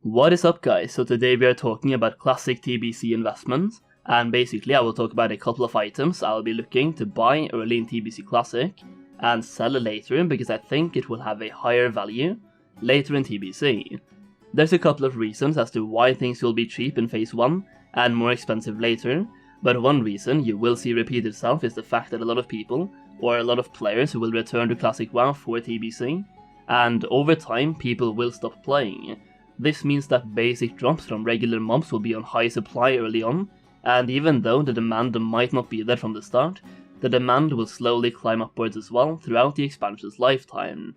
What is up guys, so today we are talking about classic TBC investments, and basically I will talk about a couple of items I'll be looking to buy early in TBC Classic and sell later because I think it will have a higher value later in TBC. There's a couple of reasons as to why things will be cheap in phase 1 and more expensive later, but one reason you will see repeat itself is the fact that a lot of people, or a lot of players, will return to Classic WoW for TBC, and over time people will stop playing. This means that basic drops from regular mobs will be on high supply early on, and even though the demand might not be there from the start, the demand will slowly climb upwards as well throughout the expansion's lifetime.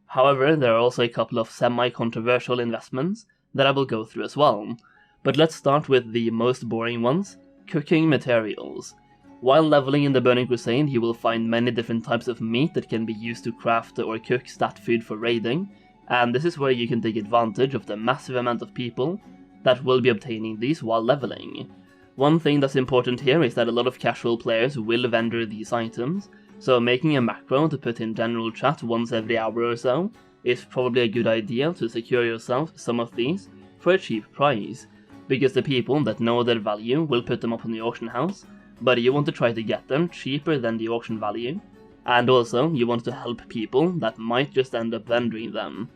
However, there are also a couple of semi-controversial investments that I will go through as well, but let's start with the most boring ones, cooking materials. While leveling in the Burning Crusade, you will find many different types of meat that can be used to craft or cook stat food for raiding, and this is where you can take advantage of the massive amount of people that will be obtaining these while leveling. One thing that's important here is that a lot of casual players will vendor these items, so making a macro to put in general chat once every hour or so is probably a good idea to secure yourself some of these for a cheap price, because the people that know their value will put them up on the auction house, but you want to try to get them cheaper than the auction value, and also you want to help people that might just end up vendoring them.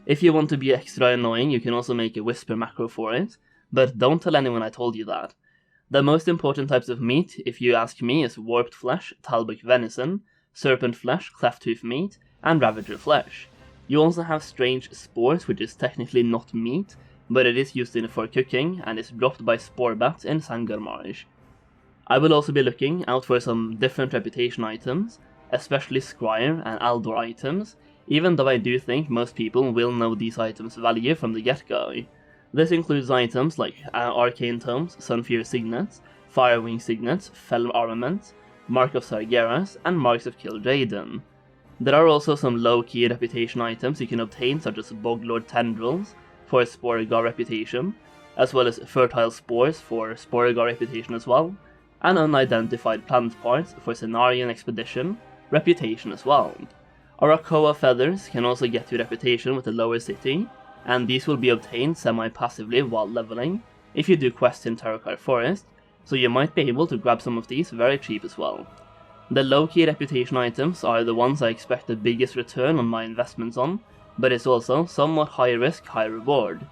If you want to be extra annoying, you can also make a whisper macro for it, but don't tell anyone I told you that. The most important types of meat, if you ask me, is warped flesh, talbuk venison, serpent flesh, cleft hoof meat, and ravager flesh. You also have strange spores, which is technically not meat, but it is used for cooking and is dropped by Sporebat in Sangharmaj. I will also be looking out for some different reputation items, especially Scryer and Aldor items, even though I do think most people will know these items' value from the get-go. This includes items like Arcane Tomes, Sunfear Signets, Firewing Signets, Fell Armament, Mark of Sargeras, and Marks of Kil'jaeden. There are also some low-key reputation items you can obtain, such as Boglord Tendrils for Sporegar reputation, as well as Fertile Spores for Sporegar reputation as well, and Unidentified Plant Parts for Cenarian Expedition reputation as well. Arakoa Feathers can also get you reputation with the lower city, and these will be obtained semi-passively while leveling if you do quests in Terracar Forest, so you might be able to grab some of these very cheap as well. The low-key reputation items are the ones I expect the biggest return on my investments on, but it's also somewhat high risk, high reward.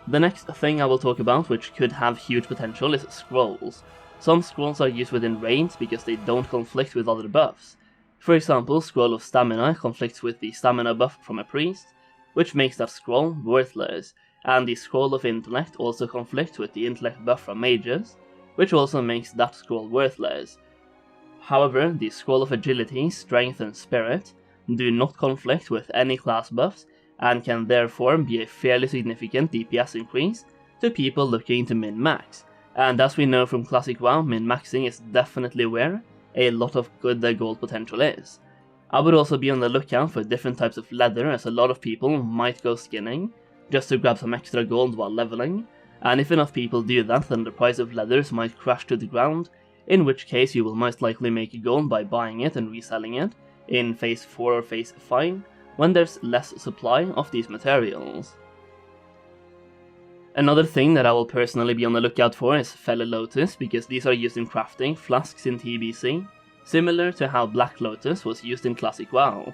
The next thing I will talk about, which could have huge potential, is scrolls. Some scrolls are used within raids because they don't conflict with other buffs. For example, Scroll of Stamina conflicts with the stamina buff from a priest, which makes that scroll worthless, and the Scroll of Intellect also conflicts with the intellect buff from mages, which also makes that scroll worthless. However, the Scroll of Agility, Strength and Spirit do not conflict with any class buffs, and can therefore be a fairly significant DPS increase to people looking to min-max, and as we know from Classic WoW, min-maxing is definitely where a lot of good gold potential is. I would also be on the lookout for different types of leather, as a lot of people might go skinning just to grab some extra gold while leveling, and if enough people do that, then the price of leathers might crash to the ground, in which case you will most likely make gold by buying it and reselling it in phase 4 or phase 5 when there's less supply of these materials. Another thing that I will personally be on the lookout for is Fell Lotus, because these are used in crafting flasks in TBC, similar to how Black Lotus was used in Classic WoW.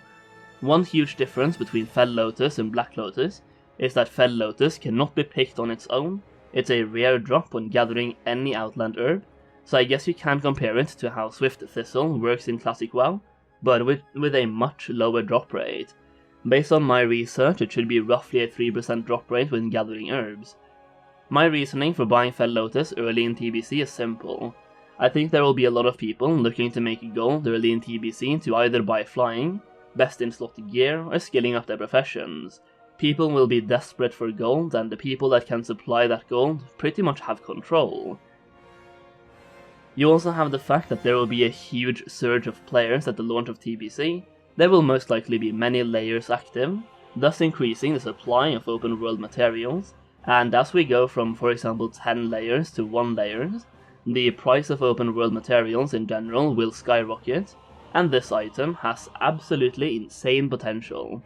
One huge difference between Fell Lotus and Black Lotus is that Fell Lotus cannot be picked on its own. It's a rare drop when gathering any outland herb, so I guess you can compare it to how Swift Thistle works in Classic WoW, but with a much lower drop rate. Based on my research, it should be roughly a 3% drop rate when gathering herbs. My reasoning for buying Fell Lotus early in TBC is simple. I think there will be a lot of people looking to make gold early in TBC to either buy flying, best in slot gear, or skilling up their professions. People will be desperate for gold, and the people that can supply that gold pretty much have control. You also have the fact that there will be a huge surge of players at the launch of TBC. There will most likely be many layers active, thus increasing the supply of open world materials, and as we go from, for example, 10 layers to 1 layers, the price of open world materials in general will skyrocket, and this item has absolutely insane potential.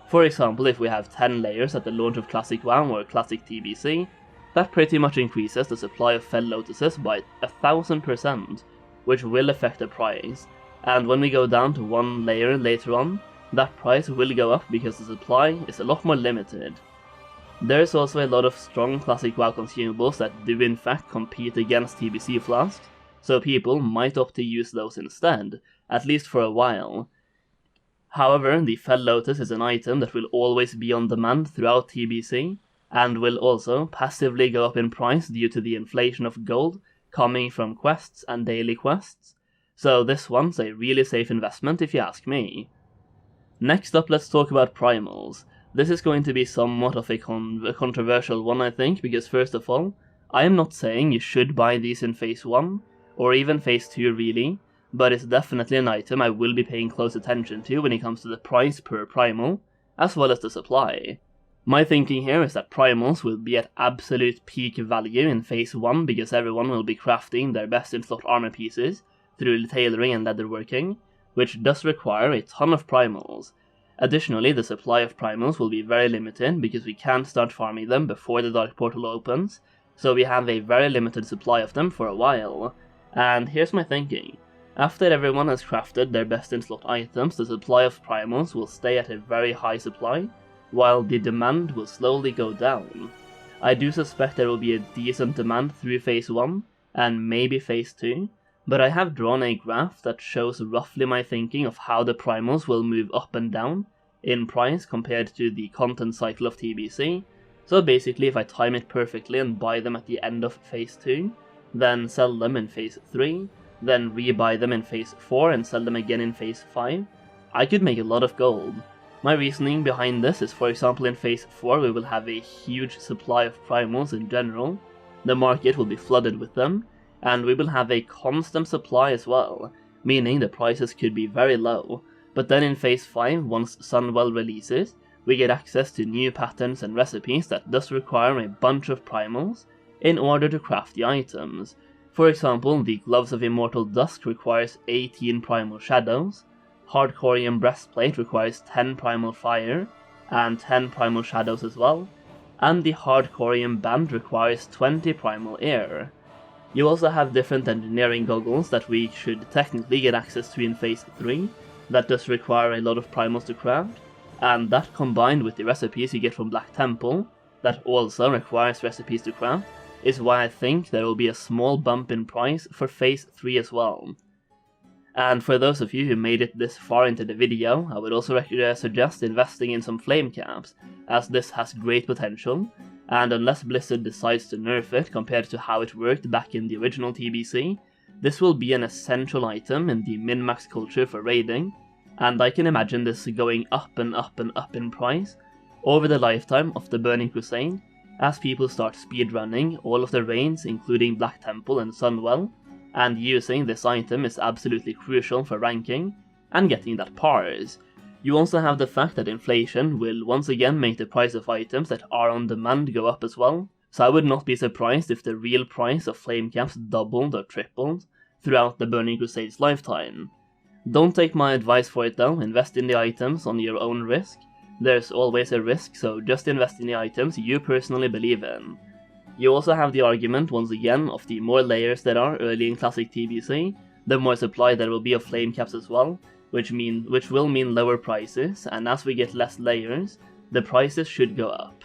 For example, if we have 10 layers at the launch of Classic WoW or Classic TBC, that pretty much increases the supply of fell lotuses by 1000%, which will affect the price, and when we go down to 1 layer later on, that price will go up because the supply is a lot more limited. There is also a lot of strong Classic WoW consumables that do in fact compete against TBC flasks, so people might opt to use those instead, at least for a while. However, the Fell Lotus is an item that will always be on demand throughout TBC, and will also passively go up in price due to the inflation of gold coming from quests and daily quests, so this one's a really safe investment if you ask me. Next up, let's talk about Primals. This is going to be somewhat of a controversial one, I think, because first of all, I am not saying you should buy these in Phase 1, or even Phase 2 really, but it's definitely an item I will be paying close attention to when it comes to the price per Primal, as well as the supply. My thinking here is that Primals will be at absolute peak value in Phase 1 because everyone will be crafting their best in slot armor pieces through tailoring and leatherworking, which does require a ton of Primals. Additionally, the supply of Primals will be very limited because we can't start farming them before the Dark Portal opens, so we have a very limited supply of them for a while. And here's my thinking. After everyone has crafted their best in slot items, the supply of Primals will stay at a very high supply, while the demand will slowly go down. I do suspect there will be a decent demand through Phase 1, and maybe Phase 2, but I have drawn a graph that shows roughly my thinking of how the Primals will move up and down in price compared to the content cycle of TBC, so basically if I time it perfectly and buy them at the end of Phase 2, then sell them in Phase 3, then rebuy them in Phase 4 and sell them again in Phase 5, I could make a lot of gold. My reasoning behind this is, for example, in Phase 4 we will have a huge supply of Primals in general, the market will be flooded with them, and we will have a constant supply as well, meaning the prices could be very low, but then in Phase 5, once Sunwell releases, we get access to new patterns and recipes that does require a bunch of Primals in order to craft the items. For example, the Gloves of Immortal Dusk requires 18 Primal Shadows, Hardcorium Breastplate requires 10 Primal Fire, and 10 Primal Shadows as well, and the Hardcorium Band requires 20 Primal Air. You also have different engineering goggles that we should technically get access to in Phase 3, that does require a lot of Primals to craft, and that combined with the recipes you get from Black Temple, that also requires recipes to craft, is why I think there will be a small bump in price for Phase 3 as well. And for those of you who made it this far into the video, I would also suggest investing in some flame caps, as this has great potential, and unless Blizzard decides to nerf it compared to how it worked back in the original TBC, this will be an essential item in the min-max culture for raiding, and I can imagine this going up and up and up in price over the lifetime of the Burning Crusade, as people start speedrunning all of the raids including Black Temple and Sunwell, and using this item is absolutely crucial for ranking and getting that pars. You also have the fact that inflation will once again make the price of items that are on demand go up as well, so I would not be surprised if the real price of flame caps doubled or tripled throughout the Burning Crusade's lifetime. Don't take my advice for it though, invest in the items on your own risk. There's always a risk, so just invest in the items you personally believe in. You also have the argument, once again, of the more layers there are early in Classic TBC, the more supply there will be of flame caps as well, which will mean lower prices, and as we get less layers, the prices should go up.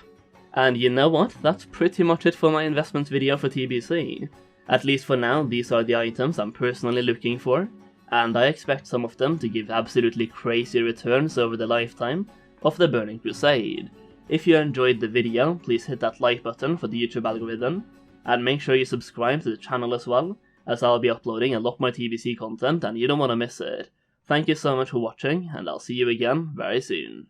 And you know what, that's pretty much it for my investments video for TBC. At least for now, these are the items I'm personally looking for, and I expect some of them to give absolutely crazy returns over the lifetime of the Burning Crusade. If you enjoyed the video, please hit that like button for the YouTube algorithm, and make sure you subscribe to the channel as well, as I'll be uploading a lot more TBC content and you don't want to miss it. Thank you so much for watching, and I'll see you again very soon.